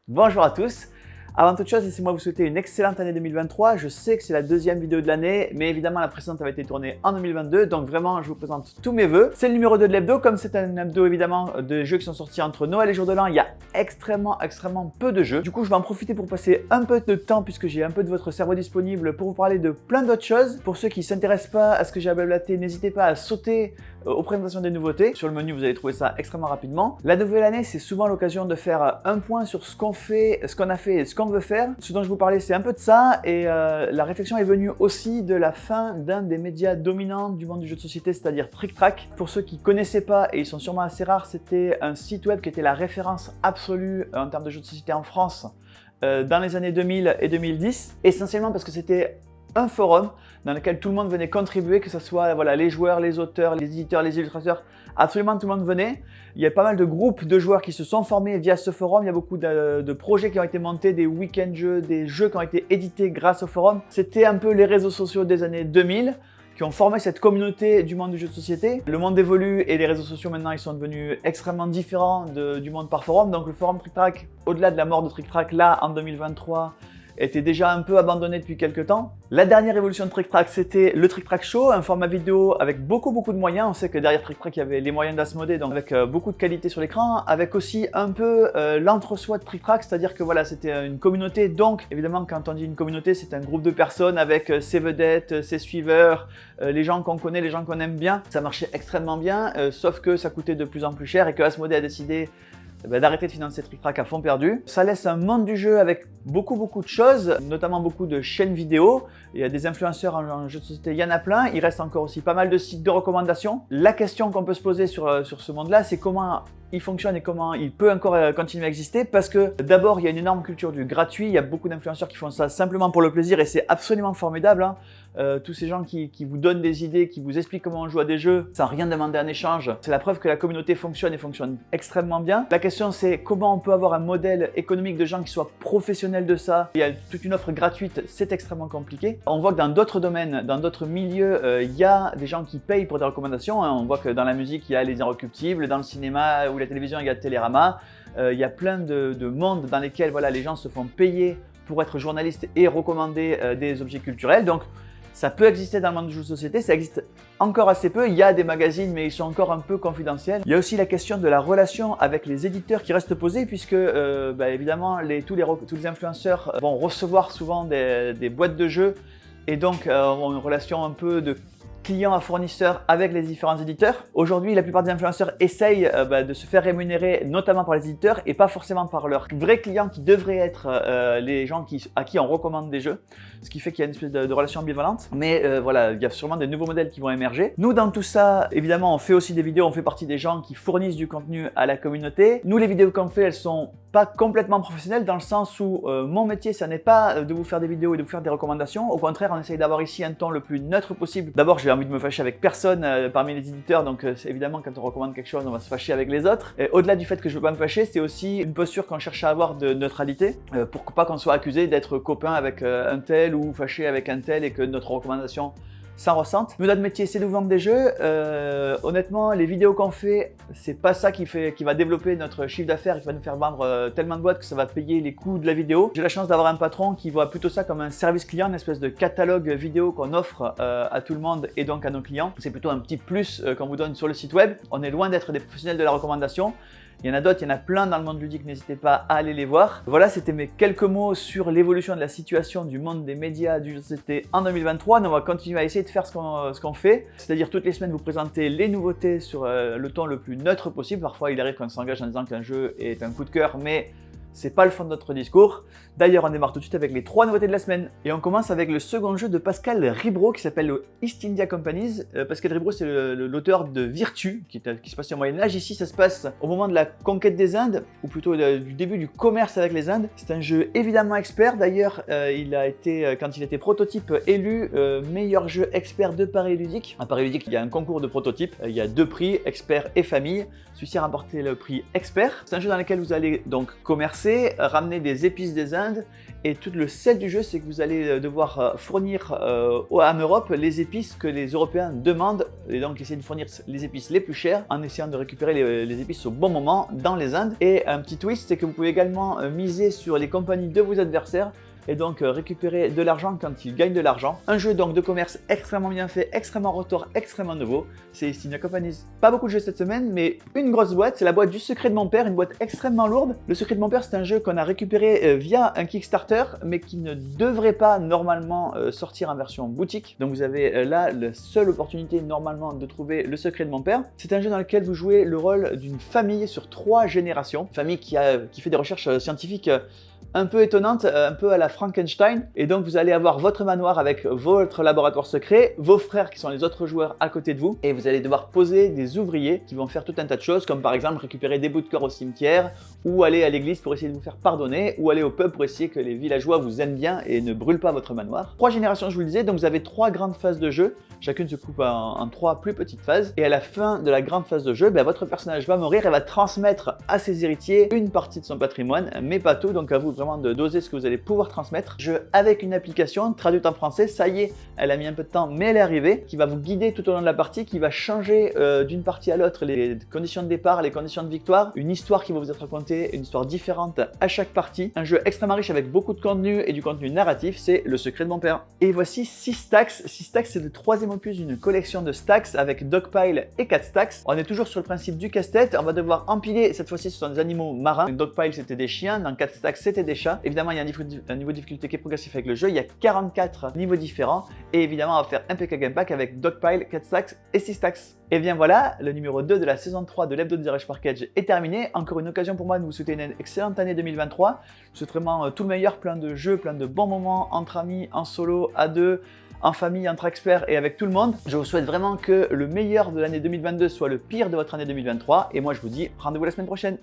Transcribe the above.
Bonjour à tous. Avant toute chose, laissez-moi vous souhaiter une excellente année 2023. Je sais que c'est la deuxième vidéo de l'année, mais évidemment la précédente avait été tournée en 2022, donc vraiment je vous présente tous mes vœux. C'est le numéro 2 de l'hebdo, comme c'est un hebdo évidemment de jeux qui sont sortis entre Noël et Jour de l'An, il y a extrêmement peu de jeux. Du coup je vais en profiter pour passer un peu de temps, puisque j'ai un peu de votre cerveau disponible, pour vous parler de plein d'autres choses. Pour ceux qui ne s'intéressent pas à ce que j'ai à blablater, n'hésitez pas à sauter aux présentations des nouveautés. Sur le menu, vous allez trouver ça extrêmement rapidement. La nouvelle année, c'est souvent l'occasion de faire un point sur ce qu'on fait, ce qu'on a fait et ce qu'on veut faire. Ce dont je vous parlais, c'est un peu de ça, et la réflexion est venue aussi de la fin d'un des médias dominants du monde du jeu de société, c'est-à-dire Trick Track. Pour ceux qui ne connaissaient pas, et ils sont sûrement assez rares, c'était un site web qui était la référence absolue en termes de jeux de société en France dans les années 2000 et 2010, essentiellement parce que c'était un forum dans lequel tout le monde venait contribuer, que ce soit voilà, les joueurs, les auteurs, les éditeurs, les illustrateurs, absolument tout le monde venait. Il y a pas mal de groupes de joueurs qui se sont formés via ce forum, il y a beaucoup de projets qui ont été montés, des week-end jeux, des jeux qui ont été édités grâce au forum. C'était un peu les réseaux sociaux des années 2000 qui ont formé cette communauté du monde du jeu de société. Le monde évolue et les réseaux sociaux maintenant ils sont devenus extrêmement différents du monde par forum. Donc le forum Trick Track, au-delà de la mort de Trick Track là en 2023, était déjà un peu abandonné depuis quelques temps. La dernière évolution de Trick Track, c'était le Trick Track Show, un format vidéo avec beaucoup de moyens. On sait que derrière Trick Track, il y avait les moyens d'Asmodée, donc avec beaucoup de qualité sur l'écran, avec aussi un peu l'entre-soi de Trick Track, c'est-à-dire que voilà, c'était une communauté. Donc évidemment, quand on dit une communauté, c'est un groupe de personnes avec ses vedettes, ses suiveurs, les gens qu'on connaît, les gens qu'on aime bien. Ça marchait extrêmement bien, sauf que ça coûtait de plus en plus cher et que Asmodée a décidé d'arrêter de financer Trick Track à fond perdu. Ça laisse un monde du jeu avec beaucoup de choses, notamment beaucoup de chaînes vidéo. Il y a des influenceurs en jeu de société, il y en a plein. Il reste encore aussi pas mal de sites de recommandations. La question qu'on peut se poser sur ce monde-là, c'est comment il fonctionne et comment il peut encore continuer à exister, parce que d'abord il y a une énorme culture du gratuit, il y a beaucoup d'influenceurs qui font ça simplement pour le plaisir et c'est absolument formidable, hein. Tous ces gens qui vous donnent des idées, qui vous expliquent comment on joue à des jeux sans rien demander en échange, c'est la preuve que la communauté fonctionne et fonctionne extrêmement bien. La question c'est comment on peut avoir un modèle économique de gens qui soient professionnels de ça. Il y a toute une offre gratuite, c'est extrêmement compliqué. On voit que dans d'autres domaines, dans d'autres milieux, il y a des gens qui payent pour des recommandations, hein. On voit que dans la musique il y a les Inrecuptibles, dans le cinéma ou la télévision il y a Télérama, il y a plein de mondes dans lesquels voilà, les gens se font payer pour être journalistes et recommander des objets culturels. Donc ça peut exister dans le monde du jeu de société, ça existe encore assez peu. Il y a des magazines, mais ils sont encore un peu confidentiels. Il y a aussi la question de la relation avec les éditeurs qui reste posée, puisque évidemment tous les influenceurs vont recevoir souvent des boîtes de jeux et donc ont une relation un peu de clients à fournisseurs avec les différents éditeurs. Aujourd'hui, la plupart des influenceurs essayent de se faire rémunérer notamment par les éditeurs et pas forcément par leurs vrais clients qui devraient être les gens à qui on recommande des jeux. Ce qui fait qu'il y a une espèce de relation ambivalente. Mais voilà, il y a sûrement des nouveaux modèles qui vont émerger. Nous, dans tout ça, évidemment, on fait aussi des vidéos, on fait partie des gens qui fournissent du contenu à la communauté. Nous, les vidéos qu'on fait, elles sont pas complètement professionnelles dans le sens où mon métier, ça n'est pas de vous faire des vidéos et de vous faire des recommandations. Au contraire, on essaye d'avoir ici un ton le plus neutre possible. D'abord, j'ai envie de me fâcher avec personne parmi les éditeurs, donc évidemment, quand on recommande quelque chose, on va se fâcher avec les autres. Au-delà du fait que je veux pas me fâcher, c'est aussi une posture qu'on cherche à avoir de neutralité pour pas qu'on soit accusé d'être copain avec un tel ou fâché avec un tel et que notre recommandation s'en ressente. Nous, notre métier, c'est de vendre des jeux. Honnêtement, les vidéos qu'on fait, c'est pas ça qui va développer notre chiffre d'affaires et qui va nous faire vendre tellement de boîtes que ça va payer les coûts de la vidéo. J'ai la chance d'avoir un patron qui voit plutôt ça comme un service client, une espèce de catalogue vidéo qu'on offre à tout le monde et donc à nos clients. C'est plutôt un petit plus qu'on vous donne sur le site web. On est loin d'être des professionnels de la recommandation. Il y en a d'autres, il y en a plein dans le monde ludique, n'hésitez pas à aller les voir. Voilà, c'était mes quelques mots sur l'évolution de la situation du monde des médias du jeu de société en 2023. Nous, on va continuer à essayer de faire ce qu'on fait, c'est-à-dire toutes les semaines vous présenter les nouveautés sur le ton le plus neutre possible. Parfois, il arrive qu'on s'engage en disant qu'un jeu est un coup de cœur, mais c'est pas le fond de notre discours. D'ailleurs, on démarre tout de suite avec les 3 nouveautés de la semaine. Et on commence avec le second jeu de Pascal Ribro qui s'appelle le East India Companies. Pascal Ribro, c'est l'auteur de Virtue, qui se passe au Moyen-Âge. Ici, ça se passe au moment de la conquête des Indes, ou plutôt du début du commerce avec les Indes. C'est un jeu évidemment expert. D'ailleurs, il a été, quand il était prototype, élu meilleur jeu expert de Paris Ludique. À Paris Ludique, il y a un concours de prototypes. Il y a 2 prix, expert et famille. Celui-ci a remporté le prix expert. C'est un jeu dans lequel vous allez donc commercer c'est ramener des épices des Indes. Et tout le sel du jeu, c'est que vous allez devoir fournir en Europe les épices que les Européens demandent. Et donc essayer de fournir les épices les plus chères en essayant de récupérer les épices au bon moment dans les Indes. Et un petit twist, c'est que vous pouvez également miser sur les compagnies de vos adversaires et donc récupérer de l'argent quand ils gagnent de l'argent. Un jeu donc de commerce extrêmement bien fait, extrêmement retors, extrêmement nouveau. C'est East India Company. Pas beaucoup de jeux cette semaine, mais une grosse boîte, c'est la boîte du Secret de mon père, une boîte extrêmement lourde. Le Secret de mon père, c'est un jeu qu'on a récupéré via un Kickstarter, mais qui ne devrait pas normalement sortir en version boutique. Donc vous avez là la seule opportunité normalement de trouver le Secret de mon père. C'est un jeu dans lequel vous jouez le rôle d'une famille sur 3 générations. Une famille qui fait des recherches scientifiques un peu étonnante, un peu à la Frankenstein. Et donc vous allez avoir votre manoir avec votre laboratoire secret, vos frères qui sont les autres joueurs à côté de vous, et vous allez devoir poser des ouvriers qui vont faire tout un tas de choses, comme par exemple récupérer des bouts de corps au cimetière, ou aller à l'église pour essayer de vous faire pardonner, ou aller au pub pour essayer que les villageois vous aiment bien et ne brûlent pas votre manoir. 3 générations, je vous le disais, donc vous avez 3 grandes phases de jeu. Chacune se coupe en 3 plus petites phases. Et à la fin de la grande phase de jeu, votre personnage va mourir et va transmettre à ses héritiers une partie de son patrimoine, mais pas tout. Donc à vous vraiment de doser ce que vous allez pouvoir transmettre. Jeu avec une application traduite en français. Ça y est, elle a mis un peu de temps, mais elle est arrivée. Qui va vous guider tout au long de la partie, qui va changer d'une partie à l'autre les conditions de départ, les conditions de victoire. Une histoire qui va vous être racontée, une histoire différente à chaque partie. Un jeu extrêmement riche avec beaucoup de contenu et du contenu narratif. C'est Le Secret de mon père. Et voici 6 stacks. 6 stacks, c'est le 3e opus d'une collection de stacks avec Dogpile et 4 stacks. On est toujours sur le principe du casse-tête. On va devoir empiler, cette fois-ci ce sont des animaux marins. Donc Dogpile c'était des chiens, dans 4 stacks c'était des chats. Évidemment il y a un niveau de difficulté qui est progressif avec le jeu, il y a 44 niveaux différents. Et évidemment on va faire un PK Game Pack avec Dogpile, 4 stacks et 6 stacks. Et bien voilà, le numéro 2 de la saison 3 de l'Hebdo de Garage Package est terminé. Encore une occasion pour moi de vous souhaiter une excellente année 2023. Je souhaite vraiment tout le meilleur, plein de jeux, plein de bons moments entre amis, en solo, à deux, en famille, entre experts et avec tout le monde. Je vous souhaite vraiment que le meilleur de l'année 2022 soit le pire de votre année 2023. Et moi je vous dis rendez-vous la semaine prochaine.